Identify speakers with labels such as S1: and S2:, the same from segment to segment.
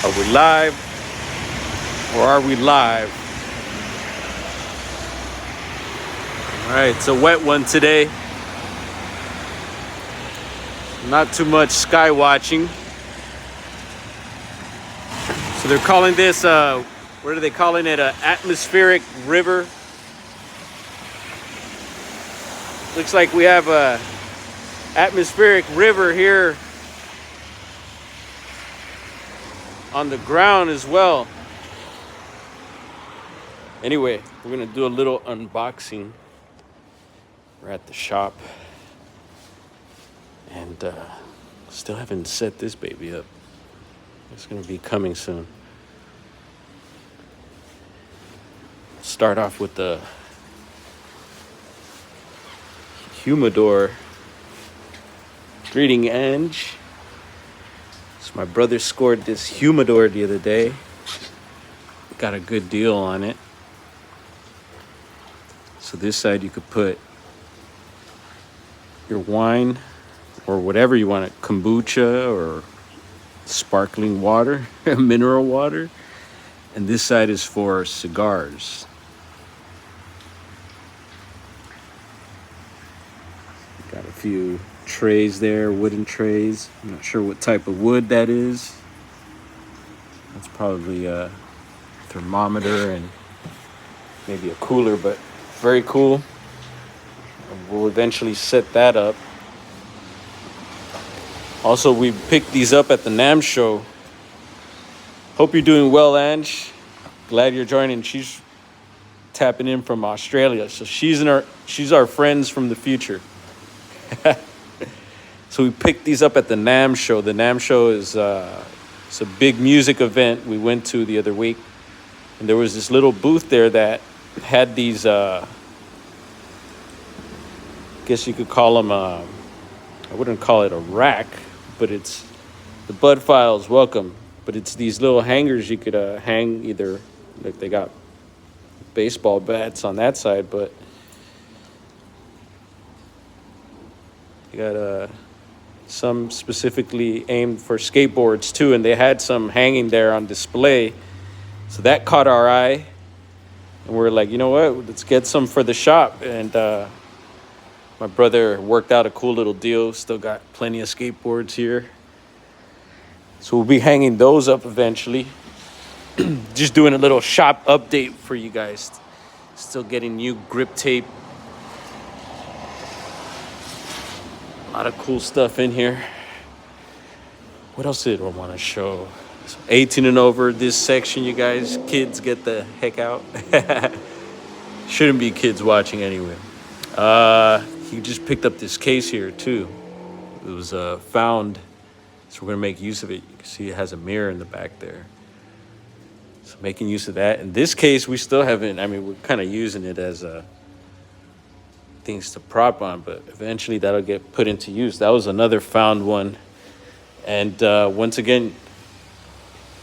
S1: Are we live or are we live? All right, it's a wet one today. Not too much sky watching. So they're calling this, what are they calling it? An atmospheric river. Looks like we have a atmospheric river here on the ground as well. Anyway, we're gonna do a little unboxing. We're at the shop and still haven't set this baby up. It's gonna be coming soon. Start off with the humidor. Greeting, Ange. So my brother scored this humidor the other day. Got a good deal on it. So this side you could put your wine or whatever you want, kombucha or sparkling water, mineral water. And this side is for cigars. Got a few trays there, wooden trays. I'm not sure what type of wood that is. That's probably a thermometer and maybe a cooler, but very cool. We'll eventually set that up. Also, we picked these up at the NAMM show. Hope you're doing well, Ange. Glad you're joining. She's tapping in from Australia, so she's our friends from the future. So we picked these up at the NAMM show. The NAMM show is it's a big music event we went to the other week, and there was this little booth there that had these. I guess you could call them. I wouldn't call it a rack, but it's the Bud Files welcome. But it's these little hangers you could hang either, like they got baseball bats on that side, but you got some specifically aimed for skateboards too, and they had some hanging there on display. So that caught our eye, and we're like, you know what? Let's get some for the shop. And my brother worked out a cool little deal. Still got plenty of skateboards here. So we'll be hanging those up eventually. Just doing a little shop update for you guys. Still getting new grip tape. A lot of cool stuff in here. What else did I want to show? So 18 and over, this section, you guys. Kids, get the heck out. Shouldn't be kids watching anyway. He just picked up this case here too. It was found, so we're gonna make use of it. You can see it has a mirror in the back there. So making use of that. In this case, we still haven't, we're kind of using it as things to prop on, but eventually that'll get put into use. That was another found one. And once again,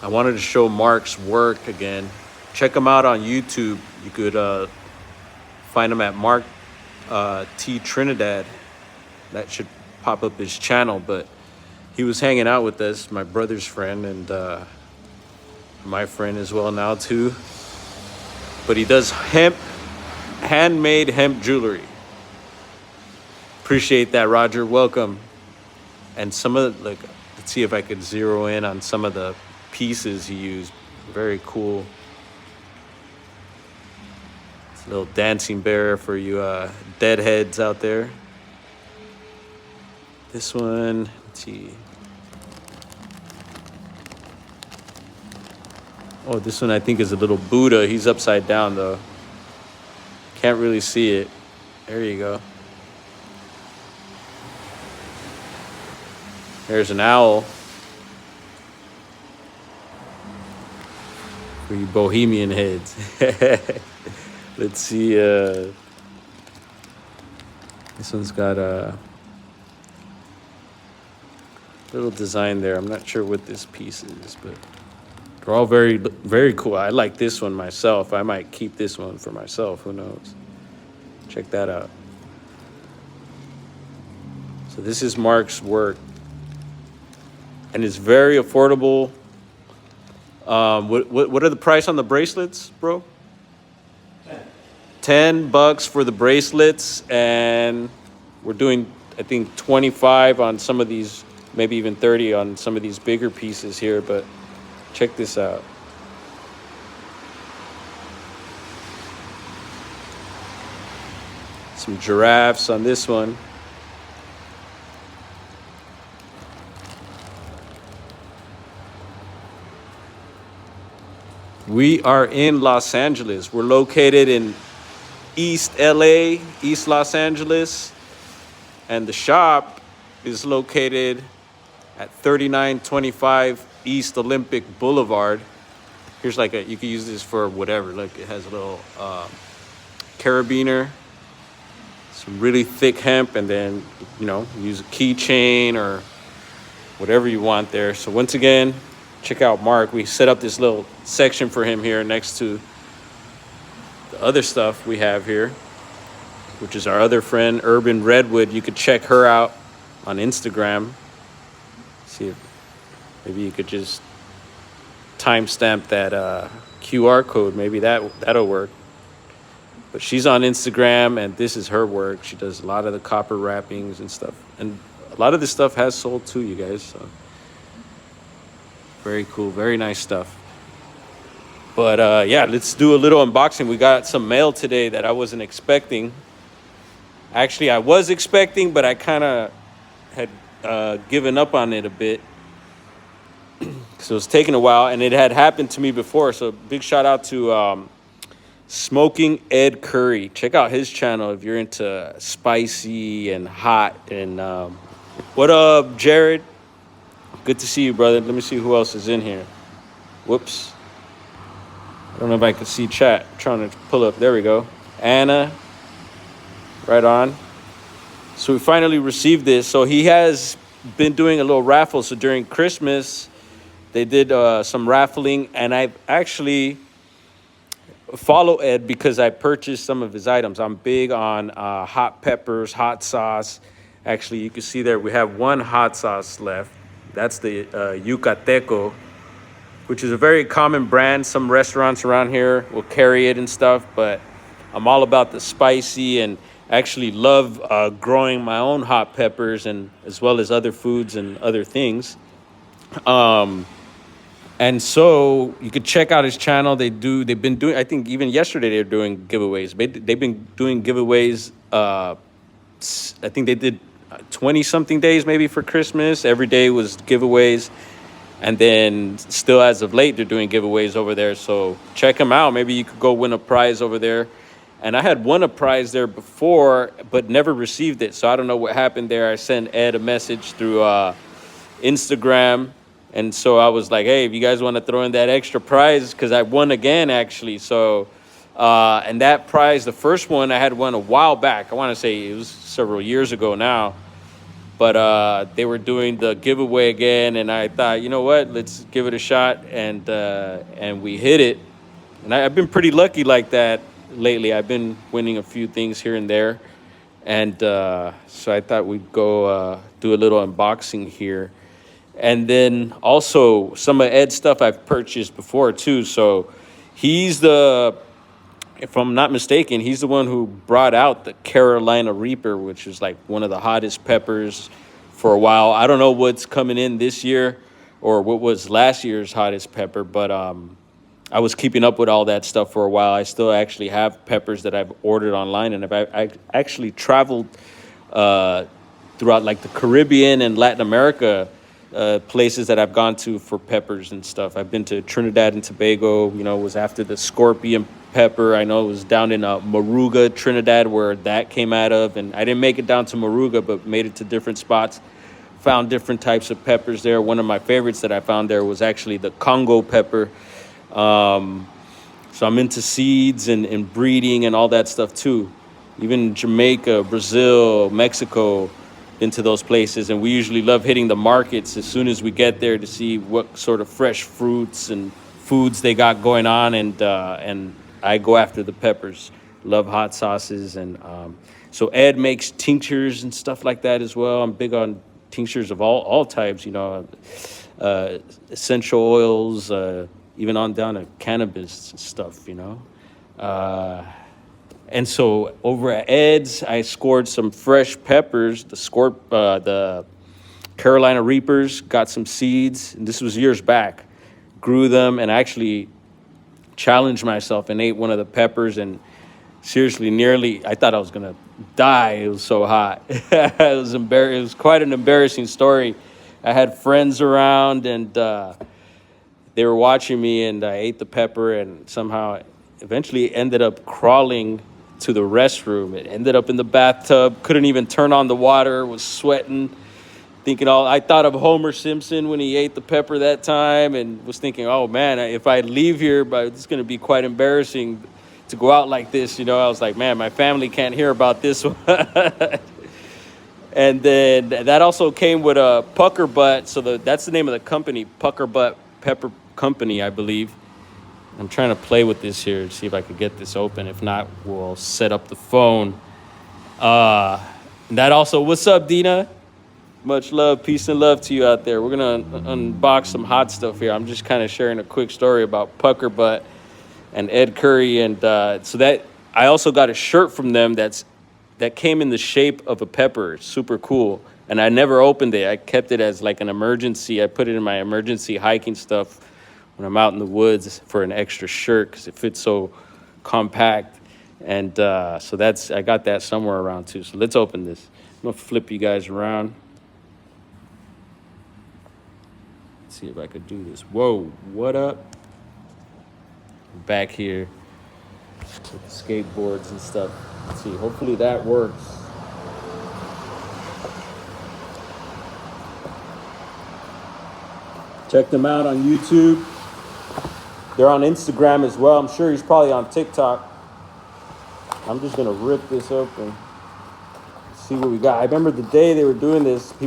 S1: I wanted to show Mark's work again. Check him out on YouTube. You could find him at Mark T. Trinidad. That should pop up his channel, but he was hanging out with us, my brother's friend, and my friend as well now too. But he does handmade hemp jewelry. Appreciate that, Roger. Welcome. And some of the, let's see if I could zero in on some of the pieces he used. Very cool. It's a little dancing bear for you deadheads out there. This one, let's see. Oh, this one I think is a little Buddha. He's upside down though. Can't really see it. There you go. There's an owl. For you bohemian heads. Let's see. This one's got a little design there. I'm not sure what this piece is, but they're all very, very cool. I like this one myself. I might keep this one for myself. Who knows? Check that out. So this is Mark's work. And it's very affordable. What are the price on the bracelets, bro? $10 for the bracelets, and we're doing, I think, 25 on some of these, maybe even 30 on some of these bigger pieces here. But check this out. Some giraffes on this one. We are in Los Angeles. We're located in East LA, East Los Angeles. And the shop is located at 3925 East Olympic Boulevard. Here's like you can use this for whatever. Like it has a little carabiner, some really thick hemp, and then, use a keychain or whatever you want there. So once again, check out Mark. We set up this little section for him here next to the other stuff we have here, which is our other friend, Urban Redwood. You could check her out on Instagram. See if maybe you could just timestamp that QR code. Maybe that'll work. But she's on Instagram, and this is her work. She does a lot of the copper wrappings and stuff. And a lot of this stuff has sold too, you guys. So very cool, very nice stuff. But yeah, let's do a little unboxing. We got some mail today that I wasn't expecting. Actually, I was expecting, but I kind of had given up on it a bit. So it was taking a while, and it had happened to me before. So big shout out to Smoking Ed Curry. Check out his channel if you're into spicy and hot. And what up, Jared? Good to see you, brother. Let me see who else is in here. Whoops. I don't know if I can see chat. I'm trying to pull up. There we go. Anna. Right on. So we finally received this. So he has been doing a little raffle. So during Christmas, they did some raffling. And I actually follow Ed because I purchased some of his items. I'm big on hot peppers, hot sauce. Actually, you can see there we have one hot sauce left. That's the Yucateco, which is a very common brand. Some restaurants around here will carry it and stuff, but I'm all about the spicy, and actually love growing my own hot peppers, and as well as other foods and other things. And so you could check out his channel. They've been doing, I think even yesterday they were doing giveaways. They've been doing giveaways. I think they did 20 something days maybe for Christmas. Every day was giveaways. And then still as of late, they're doing giveaways over there. So check them out. Maybe you could go win a prize over there. And I had won a prize there before, but never received it. So I don't know what happened there. I sent Ed a message through Instagram. And so I was like, hey, if you guys want to throw in that extra prize, because I won again, actually. So, and that prize, the first one, I had won a while back. I want to say it was several years ago now. But they were doing the giveaway again, and I thought, you know what, let's give it a shot, and we hit it. And I've been pretty lucky like that lately. I've been winning a few things here and there, and so I thought we'd go do a little unboxing here. And then also some of Ed's stuff I've purchased before too. So he's if I'm not mistaken, he's the one who brought out the Carolina Reaper, which is like one of the hottest peppers for a while. I don't know what's coming in this year or what was last year's hottest pepper, but I was keeping up with all that stuff for a while. I still actually have peppers that I've ordered online, and I actually traveled throughout like the Caribbean and Latin America, places that I've gone to for peppers and stuff. I've been to Trinidad and Tobago, was after the scorpion pepper. I know it was down in Moruga, Trinidad, where that came out of. And I didn't make it down to Moruga, but made it to different spots. Found different types of peppers there. One of my favorites that I found there was actually the Congo pepper. So I'm into seeds and breeding and all that stuff too. Even Jamaica, Brazil, Mexico, into those places. And we usually love hitting the markets as soon as we get there to see what sort of fresh fruits and foods they got going on. And I go after the peppers. Love hot sauces. And so Ed makes tinctures and stuff like that as well. I'm big on tinctures of all types, essential oils, even on down to cannabis stuff, you know. And so over at Ed's, I scored some fresh peppers, the Carolina Reapers, got some seeds, and this was years back. Grew them and actually challenged myself and ate one of the peppers, and seriously, I thought I was gonna die. It was so hot. It was quite an embarrassing story. I had friends around, and they were watching me, and I ate the pepper, and somehow eventually ended up crawling to the restroom. It ended up in the bathtub, couldn't even turn on the water, was sweating, I thought of Homer Simpson when he ate the pepper that time, and was thinking, oh man, if I leave here, but it's going to be quite embarrassing to go out like this. You know, I was like, man, my family can't hear about this one. And then that also came with a Pucker Butt. So that's the name of the company, Pucker Butt Pepper Company, I believe. I'm trying to play with this here to see if I could get this open. If not, we'll set up the phone. That also, what's up, Dina? Much love, peace and love to you out there. We're gonna unbox some hot stuff here. I'm just kind of sharing a quick story about Pucker Butt and Ed Curry, and so that I also got a shirt from them that came in the shape of a pepper. It's super cool, and I never opened it. I kept it as like an emergency. I put it in my emergency hiking stuff when I'm out in the woods for an extra shirt because it fits so compact. And so I got that somewhere around too. So let's open this. I'm gonna flip you guys around. Let's see if I could do this. Whoa, what up? Back here with the skateboards and stuff. Let's see, hopefully that works. Check them out on YouTube. They're on Instagram as well. I'm sure he's probably on TikTok. I'm just gonna rip this open. See what we got. I remember the day they were doing this, he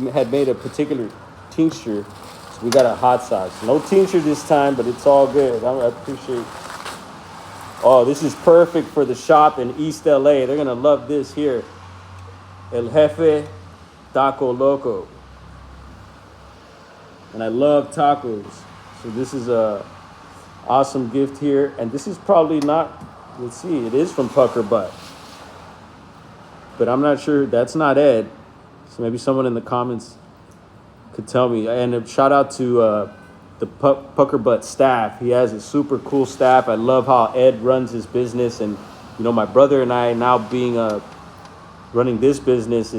S1: had made a particular tincture. So we got a hot sauce. No tincture this time, but it's all good. I appreciate. Oh, this is perfect for the shop in East LA. They're gonna love this here. El Jefe Taco Loco. And I love tacos. So this is a awesome gift here. And this is probably not, let's see, it is from Pucker Butt. But I'm not sure, that's not Ed. So maybe someone in the comments could tell me. And a shout out to the Pucker Butt staff. He has a super cool staff. I love how Ed runs his business. And, you know, my brother and I now running this business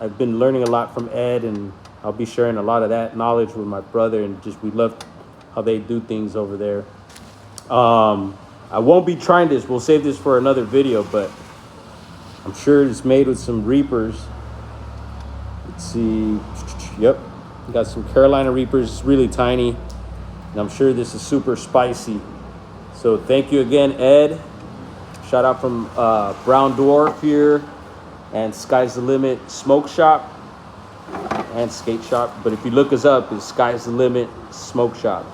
S1: I've been learning a lot from Ed, and I'll be sharing a lot of that knowledge with my brother, and we love how they do things over there. I won't be trying this. We'll save this for another video, but I'm sure it's made with some Reapers. Let's see. Yep. Got some Carolina Reapers. It's really tiny, and I'm sure this is super spicy. So thank you again, Ed. Shout out from Brown Dwarf here and Sky's the Limit Smoke Shop and Skate Shop. But if you look us up, it's Sky's the Limit Smoke Shop.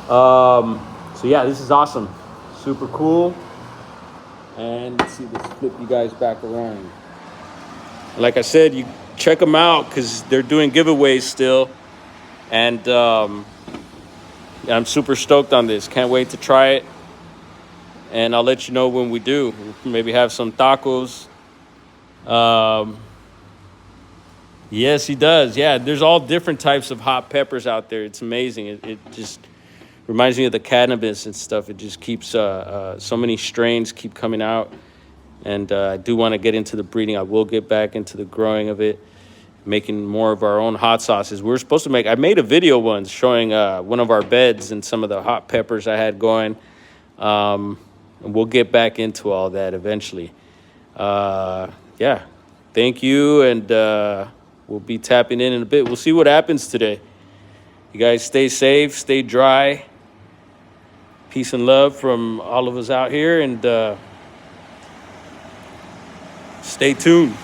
S1: So yeah, this is awesome. Super cool. And let's see, let's flip you guys back around. Like I said, you check them out because they're doing giveaways still. And I'm super stoked on this. Can't wait to try it. And I'll let you know when we do. We'll maybe have some tacos. Yes, he does. Yeah, there's all different types of hot peppers out there. It's amazing. It just reminds me of the cannabis and stuff. It just keeps so many strains keep coming out. And I do want to get into the breeding. I will get back into the growing of it, making more of our own hot sauces. We're supposed to I made a video once showing one of our beds and some of the hot peppers I had going. And we'll get back into all that eventually. Yeah, thank you. And we'll be tapping in a bit. We'll see what happens today. You guys stay safe, stay dry. Peace and love from all of us out here. And stay tuned.